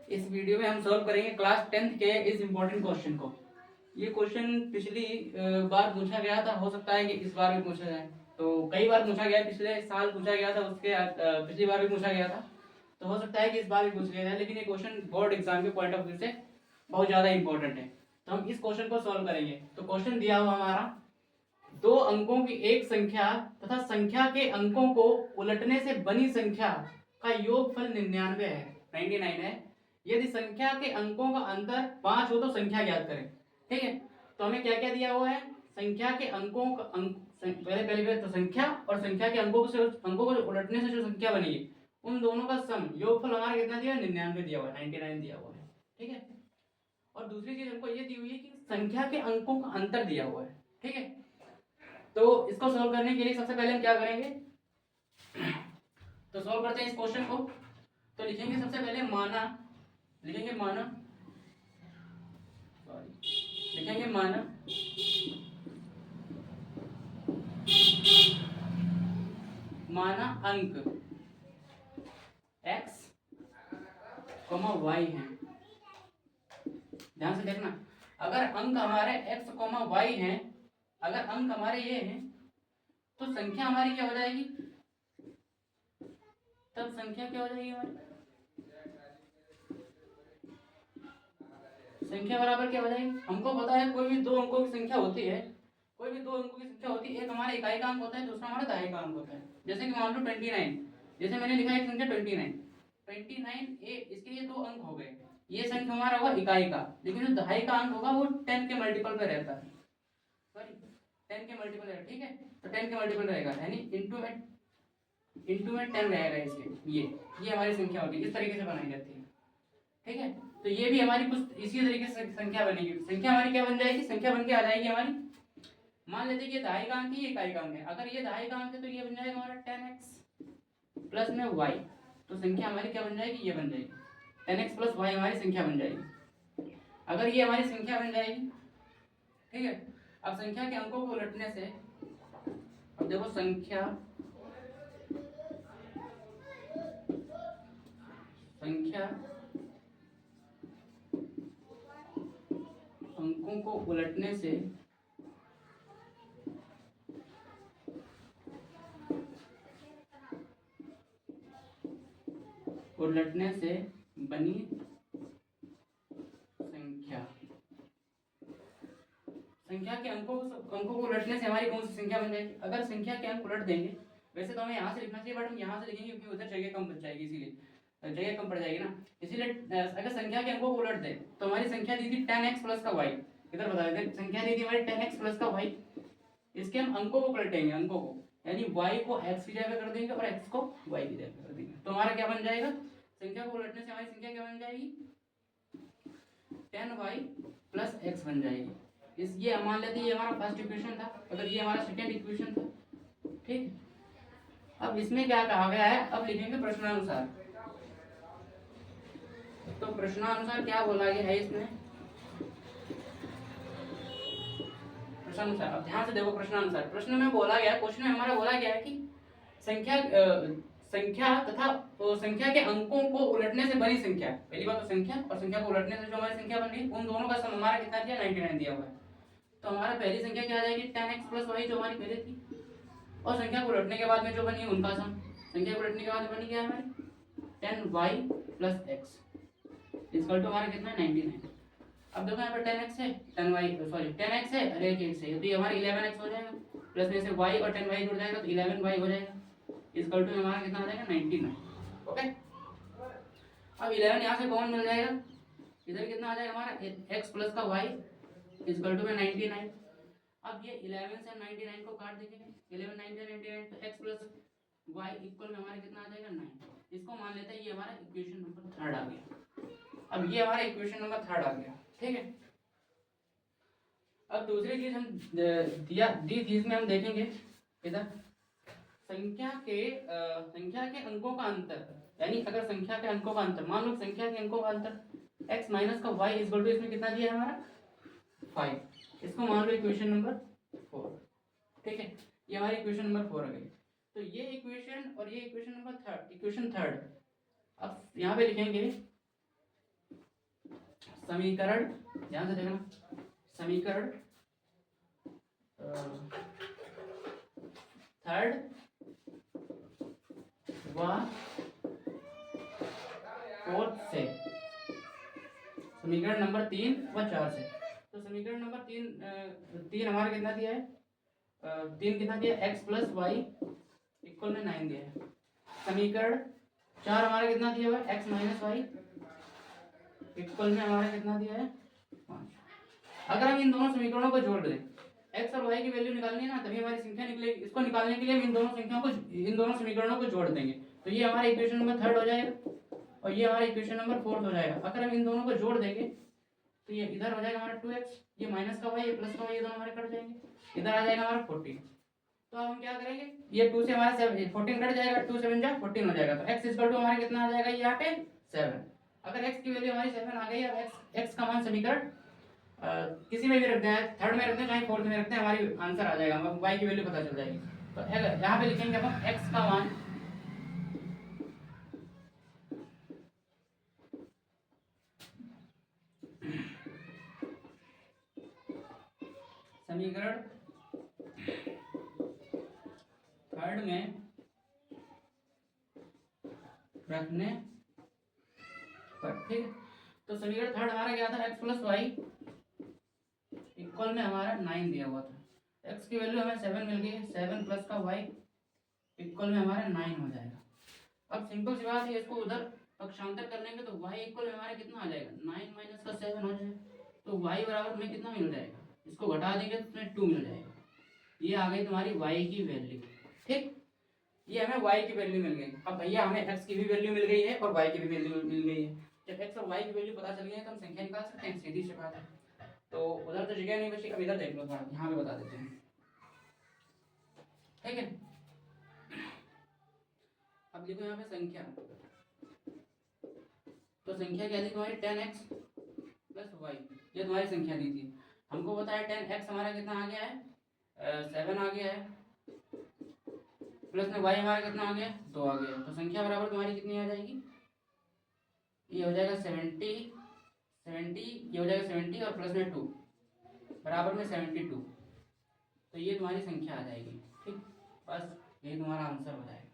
इस वीडियो में हम सॉल्व करेंगे क्लास 10th के इस इम्पोर्टेंट क्वेश्चन को। ये क्वेश्चन पिछली बार पूछा गया था, हो सकता है कि इस बार भी पूछा जाए। तो कई बार पूछा गया, पिछले साल पूछा गया था, उसके पिछली बार भी पूछा गया था, तो हो सकता है कि इस बार भी पूछ लिया जाए। लेकिन ये क्वेश्चन बोर्ड एग्जाम के पॉइंट ऑफ व्यू से बहुत ज़्यादा इंपॉर्टेंट है, तो हम इस क्वेश्चन को सॉल्व करेंगे। तो क्वेश्चन दिया हुआ हमारा, दो अंकों की एक संख्या तथा संख्या के अंकों को उलटने से बनी संख्या का योगफल 99 है, 99 है। यदि संख्या के अंकों का अंतर 5 हो तो संख्या ज्ञात करें। ठीक है, तो हमें क्या क्या दिया हुआ है, संख्या के अंकों का पहले तो संख्या और संख्या के अंकों को उलटने से जो संख्या बनेगी उन दोनों का सम योगफल हमारा कितना दिया है, 99 दिया हुआ है, 99 दिया हुआ है। ठीक है, और दूसरी चीज हमको ये दी हुई है कि संख्या के अंकों का अंतर दिया हुआ है। ठीक है, तो इसको सॉल्व करने के लिए सबसे पहले हम क्या करेंगे, तो सॉल्व करते हैं इस क्वेश्चन को। तो लिखेंगे सबसे पहले माना, लिखेंगे माना, सॉरी लिखेंगे माना माना अंक x, y है। ध्यान से देखना, अगर अंक हमारे x, y हैं, अगर अंक हमारे ये हैं तो संख्या हमारी क्या हो जाएगी, तब संख्या क्या हो जाएगी हमारी, संख्या बराबर क्या हो जाएगी। हमको पता है कोई भी दो अंकों की संख्या होती है, कोई भी दो अंकों की संख्या होती है, एक हमारा इकाई का अंक होता है, दूसरा हमारा दहाई का अंक होता है। जैसे कि मान लो 29, जैसे मैंने लिखा है संख्या 29 ए, इसके ये दो अंक हो गए, ये संख्या हमारा होगा इकाई का, लेकिन जो दहाई का अंक होगा वो 10 के मल्टीपल पे रहता है, सॉरी 10 के मल्टीपल रहेगा। ठीक है, तो 10 के मल्टीपल रहेगा, यानी इंटू में 10 रहेगा इसके। ये हमारी संख्या होगी, इस तरीके से बनाई जाती है। ठीक है, तो ये भी हमारी कुछ इसी तरीके से संख्या बनेगी। संख्या हमारी क्या बन जाएगी, संख्या बन के आ जाएगी हमारी, मान लेते हैं ये दहाई का अंक है, ये इकाई का अंक है। अगर ये दहाई का अंक है तो ये बन जाएगा हमारा 10x प्लस में y, तो संख्या हमारी क्या बन जाएगी, ये बन जाएगी 10x प्लस y हमारी संख्या बन जाएगी। अगर ये हमारी संख्या बन जाएगी, ठीक है, अब संख्या के अंकों को उलटने से, अब देखो संख्या अंकों को उलटने से बनी संख्या के अंकों को उलटने से हमारी कौन सी संख्या बन जाएगी। अगर संख्या के अंक उलट देंगे, वैसे तो हमें यहाँ से लिखना चाहिए, बट हम यहाँ से लिखेंगे क्योंकि उधर जगह कम बच जाएगी, इसीलिए जगह कम पड़ जाएगी ना, इसीलिए अगर संख्या के अंकों को उलट दे तो हमारी संख्या दी थी 10x प्लस का y, इधर बता देते, संख्या दी थी हमारी 10x प्लस का y, इसके हम अंकों को पलटेंगे, अंकों को, यानी y को x की जगह कर देंगे और x को y की जगह कर देंगे, तो हमारा क्या बन जाएगा, संख्या को उलटने से हमारी संख्या क्या बन जाएगी, 10y प्लस x बन जाएगी। इस ये मान लेते हैं ये हमारा फर्स्ट इक्वेशन था, अगर ये हमारा सेकेंड इक्वेशन था। ठीक, अब इसमें क्या कहा गया है, अब लिखेंगे प्रश्नानुसार। तो प्रश्नानुसार क्या बोला गया है इसमें, प्रश्नानुसार, अब ध्यान से देखो प्रश्नानुसार। प्रश्न में बोला गया, क्वेश्चन में हमारा बोला गया है कि संख्या तथा संख्या के अंकों को उलटने से बनी संख्या, पहली बात तो संख्या और संख्या को उलटने से जो हमारी संख्या बनी उन दोनों का सम हमारा कितना दिया, 99 दिया हुआ है। तो हमारा पहली संख्या क्या आ जाएगी, 10x प्लस y जो हमारी पहले थी, और संख्या को उलटने के बाद में जो बनी उनका सम, संख्या को उलटने के बाद बनी क्या हमारी 10y plus x equal to हमारा कितना है, 99। अब देखो यहाँ पर 10x है, 10x है और एक x है, तो ये हमारा 11x हो जाएगा, प्लस में से y और 10y जुड़ जाएगा तो 11y हो जाएगा, इक्वल टू हमारा कितना हो जाएगा, 99। ओके, अब 11 यहाँ से कॉमन मिल जाएगा, इधर कितना आ जाएगा हमारा x प्लस का y इक्वल टू में 99। अब ये 11 से 99 को काट देंगे, 11 99 तो x प्लस y इक्वल में हमारा कितना आ जाएगा, 9। इसको मान लेते हैं ये हमारा इक्वेशन नंबर 3 आ गया। अब ये हमारा इक्वेशन नंबर 3 आ गया। ठीक है, अब दूसरी चीज हम दी थी, इसमें हम देखेंगे इधर संख्या के अंकों का अंतर, यानी अगर संख्या के अंकों का अंतर, मान लो संख्या के अंकों का अंतर x माइनस का y इक्वल टू इसमें कितना दिया है हमारा 5, इसको मान लो इक्वेशन नंबर 4। ठीक है, ये हमारी इक्वेशन नंबर 4 आ गई। तो ये इक्वेशन और ये इक्वेशन नंबर इक्वेशन थर्ड, अब यहाँ पे लिखेंगे समीकरण, ध्यान से देखना, समीकरण थर्ड व फोर्थ से, समीकरण नंबर 3 व 4 से। तो समीकरण नंबर 3 हमारा कितना दिया है, 3 कितना दिया, x प्लस वाई इक्वल में 9 दिया है। समीकरण 4 हमारा कितना दिया हुआ है, x माइनस वाई इक्वल में हमारा कितना दिया है, 5। अगर हम इन दोनों समीकरणों को जोड़ दें, x और y की वैल्यू निकालनी है ना, तभी हमारी संख्या निकलेगी। इसको निकालने के लिए हम इन दोनों संख्याओं को, इन दोनों समीकरणों को जोड़ देंगे, तो ये हमारा इक्वेशन नंबर 3 हो जाएगा और ये हमारा इक्वेशन नंबर 4 हो जाएगा। अगर हम इन दोनों को जोड़ देंगे तो ये इधर हो जाएगा हमारा 2x, ये माइनस का y, ये प्लस का y, ये दोनों हमारे कट जाएंगे, इधर आ जाएगा हमारा 14। तो अब हम क्या करेंगे, ये 2 से हमारा 14 कट जाएगा, 2 7 जा 14 हो जाएगा। तो x इक्वल टू हमारा कितना आ जाएगा यहाँ पे 7। अगर x की वैल्यू हमारी 7 आ गई, अब x का मान समीकरण किसी में भी रख दें, थर्ड में रख दें चाहे फोर्थ में रख दें, हमारी आंसर आ जाएगा, y की वैल्यू पता चल जाएगी। तो यहाँ पे लिखेंगे अपन x का मान समीकरण थर्ड में रखने पर, ठीक। तो समीकरण थर्ड हमारा क्या था, x प्लस वाई इक्वल में हमारा 9 दिया हुआ था, x की वैल्यू हमें 7 मिल गई है, 7 प्लस का y इक्वल में हमारा 9 हो जाएगा। अब सिंपल सी बात है, इसको उधर पक्षांतर करने तो y इक्वल में हमारा कितना आ जाएगा, 9 माइनस का 7 हो जाएगा। तो y बराबर में कितना मिल जाएगा, इसको घटा देंगे तो इसमें 2 मिल जाएगा। ये आ गई तुम्हारी y की वैल्यू, ठीक। ये हमें y की वैल्यू मिल गई। अब भैया हमें x की भी वैल्यू मिल गई है और y की भी वैल्यू मिल गई है। जब x और y की वैल्यू पता चल गई है तो हम संख्या निकाल सकते हैं, सीधी सी बात है। तो उधर तो जगह नहीं बची, अब इधर देख लो थोड़ा, यहाँ पे बता देते हैं, ठीक है। अब देखो यहाँ पे संख्या, तो संख्या क्या थी तुम्हारी 10x प्लस वाई, ये तुम्हारी संख्या दी थी। हमको पता है 10x हमारा कितना आ गया है, 7 आ गया है, प्लस में y हमारा कितना आ गया, 2 आ गया। तो संख्या बराबर तुम्हारी कितनी आ जाएगी, ये हो जाएगा 70, ये हो जाएगा 70 और प्लस में 2 बराबर में 72। तो ये तुम्हारी संख्या आ जाएगी, ठीक। बस यही तुम्हारा आंसर हो जाएगा।